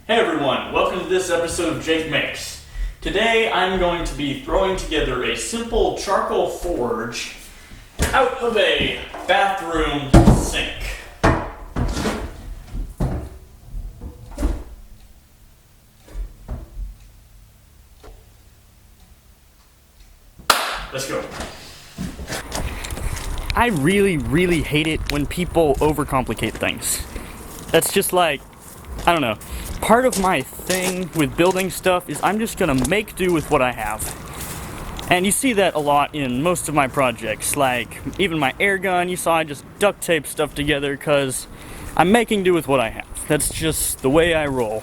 Hey everyone, welcome to this episode of JakeMakes. Today I'm going to be throwing together a simple charcoal forge out of a bathroom sink. Let's go. I really hate it when people overcomplicate things. That's just like, I don't know. Part of my thing with building stuff is I'm just gonna make do with what I have. And you see that a lot in most of my projects, like even my air gun, you saw I just duct tape stuff together because I'm making do with what I have. That's just the way I roll.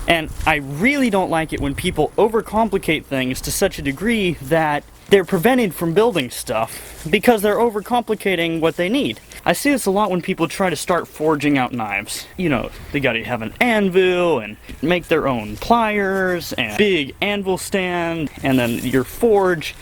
And I really don't like it when people overcomplicate things to such a degree that they're prevented from building stuff because they're overcomplicating what they need. I see this a lot when people try to start forging out knives. You know, they gotta have an anvil and make their own pliers and big anvil stand, and then your forge,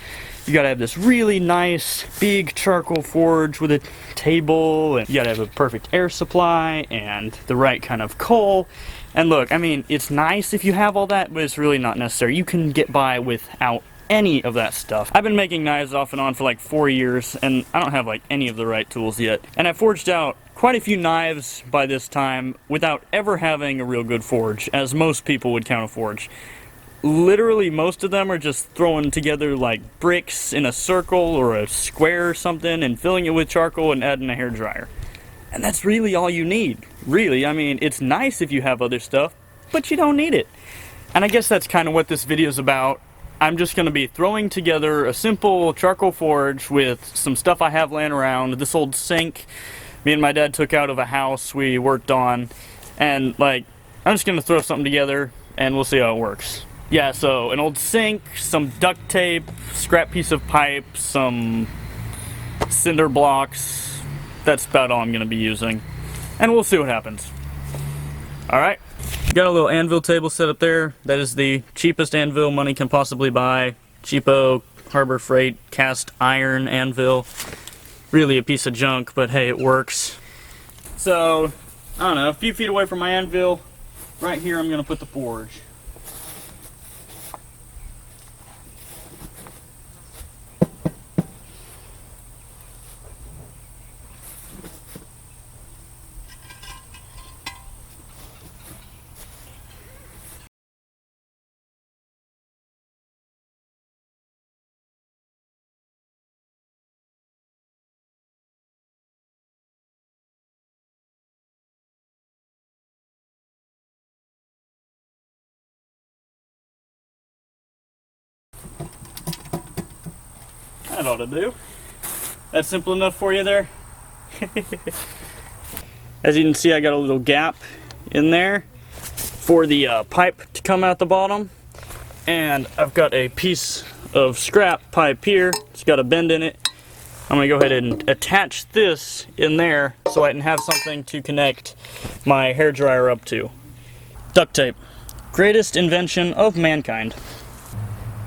you gotta have this really nice big charcoal forge with a table, and you gotta have a perfect air supply and the right kind of coal. And look, I mean, it's nice if you have all that, but it's really not necessary. You can get by without any of that stuff. I've been making knives off and on for like 4 years, and I don't have like any of the right tools yet. And I forged out quite a few knives by this time without ever having a real good forge, as most people would count a forge. Literally, most of them are just throwing together like bricks in a circle or a square or something and filling it with charcoal and adding a hairdryer. And that's really all you need. Really, I mean, it's nice if you have other stuff, but you don't need it. And I guess that's kind of what this video is about. I'm just going to be throwing together a simple charcoal forge with some stuff I have laying around. This old sink me and my dad took out of a house we worked on. And, like, I'm just going to throw something together and we'll see how it works. Yeah, so an old sink, some duct tape, scrap piece of pipe, some cinder blocks. That's about all I'm going to be using. And we'll see what happens. Alright. Got a little anvil table set up there. That is the cheapest anvil money can possibly buy. Cheapo, Harbor Freight, cast iron anvil. Really a piece of junk, but hey, it works. So, I don't know, a few feet away from my anvil, right here I'm going to put the forge. That ought to do. That's simple enough for you there? As you can see, I got a little gap in there for the pipe to come out the bottom. And I've got a piece of scrap pipe here. It's got a bend in it. I'm going to go ahead and attach this in there so I can have something to connect my hairdryer up to. Duct tape. Greatest invention of mankind.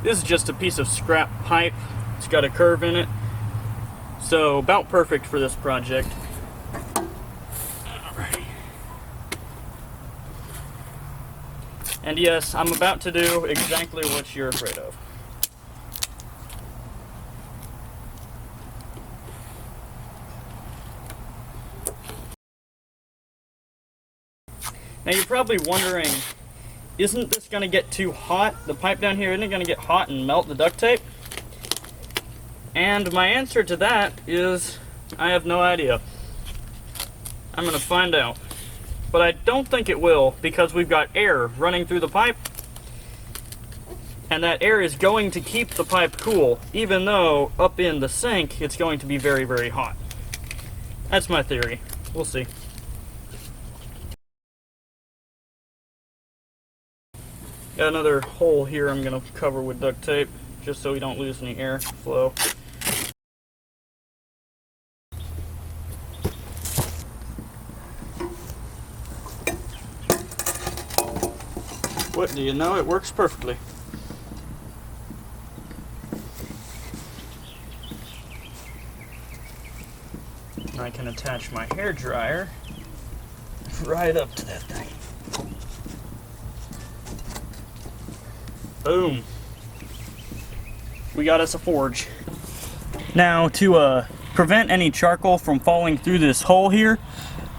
This is just a piece of scrap pipe. It's got a curve in it, so about perfect for this project. Alrighty. And yes, I'm about to do exactly what you're afraid of. Now you're probably wondering, isn't this going to get too hot? The pipe down here, isn't it going to get hot and melt the duct tape? And my answer to that is, I have no idea. I'm going to find out. But I don't think it will, because we've got air running through the pipe. And that air is going to keep the pipe cool, even though up in the sink, it's going to be very hot. That's my theory. We'll see. Got another hole here I'm going to cover with duct tape, just so we don't lose any air flow. What do you know, it works perfectly. I can attach my hairdryer right up to that thing. Boom. We got us a forge. Now, to prevent any charcoal from falling through this hole here,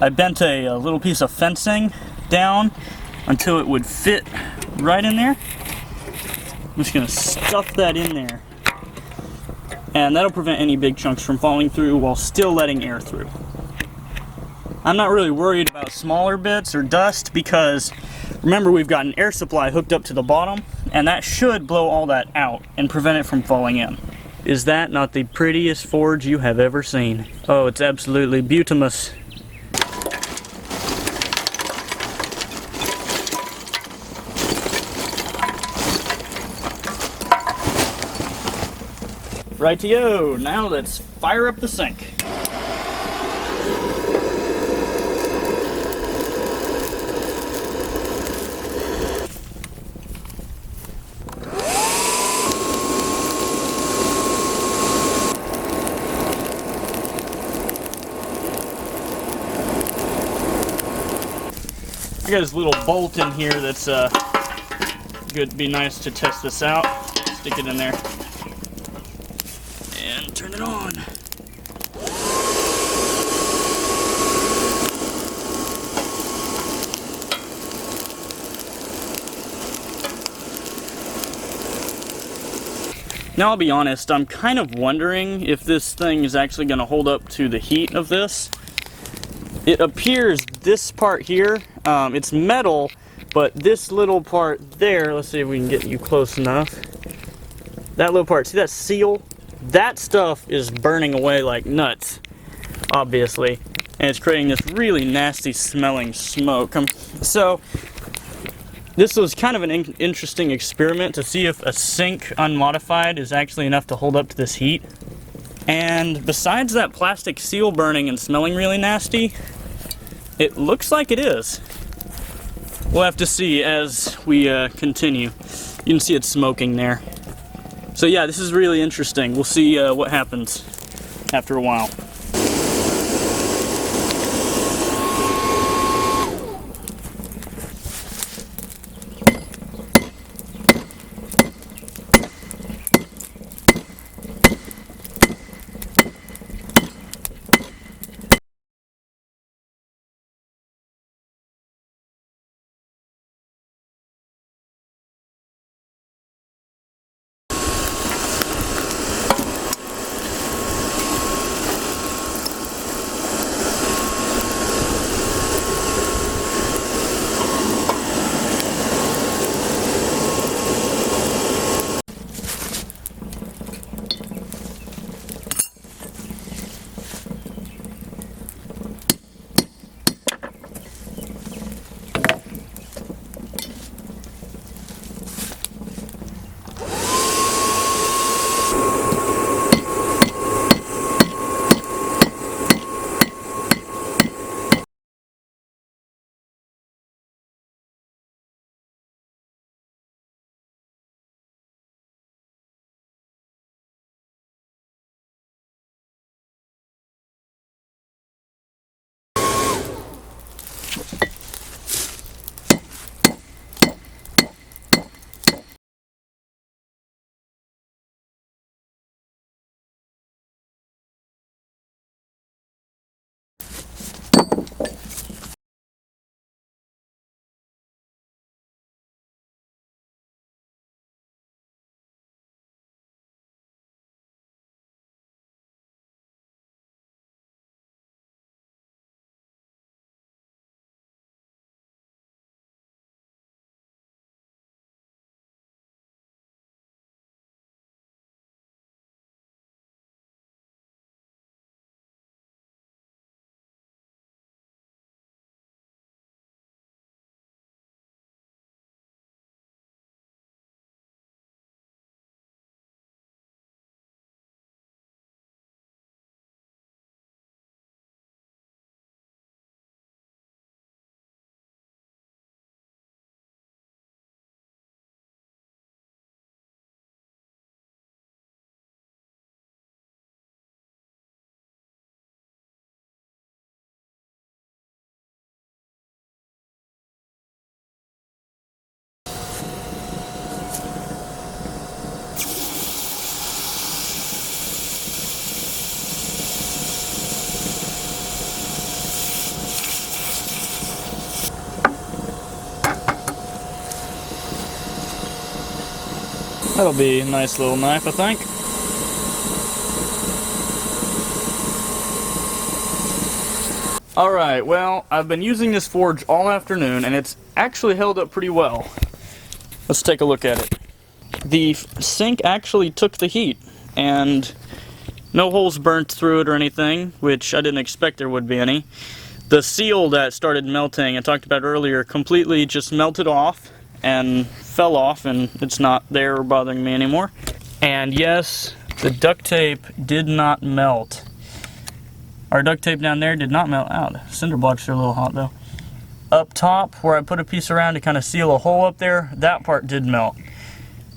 I bent a little piece of fencing down until it would fit right in there. I'm just gonna stuff that in there. And that'll prevent any big chunks from falling through while still letting air through. I'm not really worried about smaller bits or dust because remember we've got an air supply hooked up to the bottom and that should blow all that out and prevent it from falling in. Is that not the prettiest forge you have ever seen? Oh, it's absolutely beautimous. Rightio, now let's fire up the sink. I got this little bolt in here that's good. Be nice to test this out. Stick it in there and turn it on. Now I'll be honest, I'm kind of wondering if this thing is actually going to hold up to the heat of this. It appears this part here, it's metal, but this little part there, let's see if we can get you close enough. That little part, see that seal? That stuff is burning away like nuts, obviously, and it's creating this really nasty smelling smoke. So this was kind of an interesting experiment to see if a sink unmodified is actually enough to hold up to this heat. And besides that plastic seal burning and smelling really nasty, it looks like it is. We'll have to see as we continue. You can see it smoking there. So yeah, this is really interesting. We'll see what happens after a while. That'll be a nice little knife, I think. Alright, well, I've been using this forge all afternoon, and it's actually held up pretty well. Let's take a look at it. The sink actually took the heat, and no holes burnt through it or anything, which I didn't expect there would be any. The seal that started melting, I talked about earlier, completely just melted off and fell off, and it's not there or bothering me anymore. And yes, the duct tape did not melt. Our duct tape down there did not melt out. Cinder blocks are a little hot though. Up top, where I put a piece around to kind of seal a hole up there, that part did melt.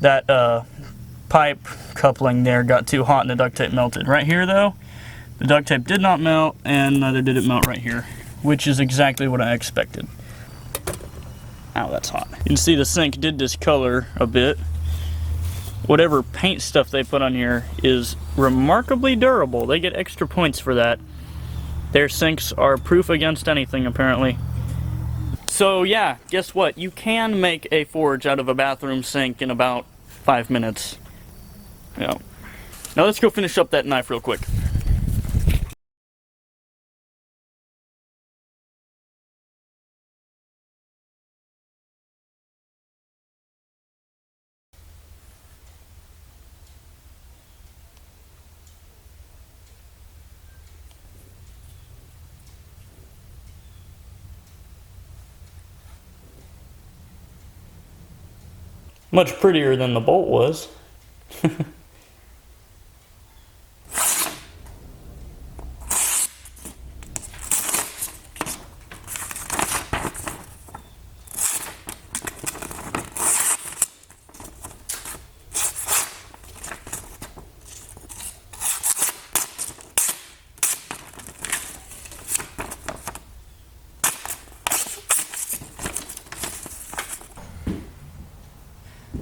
That pipe coupling there got too hot and the duct tape melted. Right here though, the duct tape did not melt, and neither did it melt right here, which is exactly what I expected. Ow, that's hot. You can see the sink did discolor a bit. Whatever paint stuff they put on here is remarkably durable. They get extra points for that. Their sinks are proof against anything, apparently. So yeah, guess what? You can make a forge out of a bathroom sink in about 5 minutes. Yeah. Now let's go finish up that knife real quick. Much prettier than the bolt was.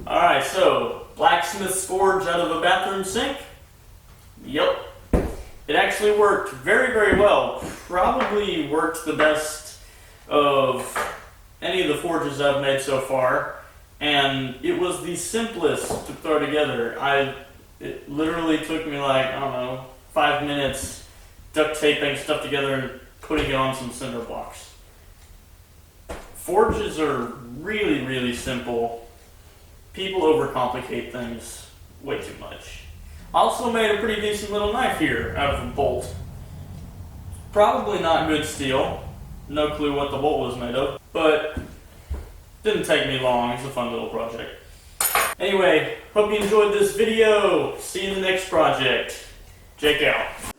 Alright, so blacksmith's forge out of a bathroom sink? Yep. It actually worked very, very well. Probably worked the best of any of the forges I've made so far. And it was the simplest to throw together. It literally took me like, I don't know, 5 minutes duct taping stuff together and putting it on some cinder blocks. Forges are really, really simple. People overcomplicate things way too much. Also made a pretty decent little knife here out of a bolt. Probably not good steel. No clue what the bolt was made of. But didn't take me long. It's a fun little project. Anyway, hope you enjoyed this video. See you in the next project. Jake out.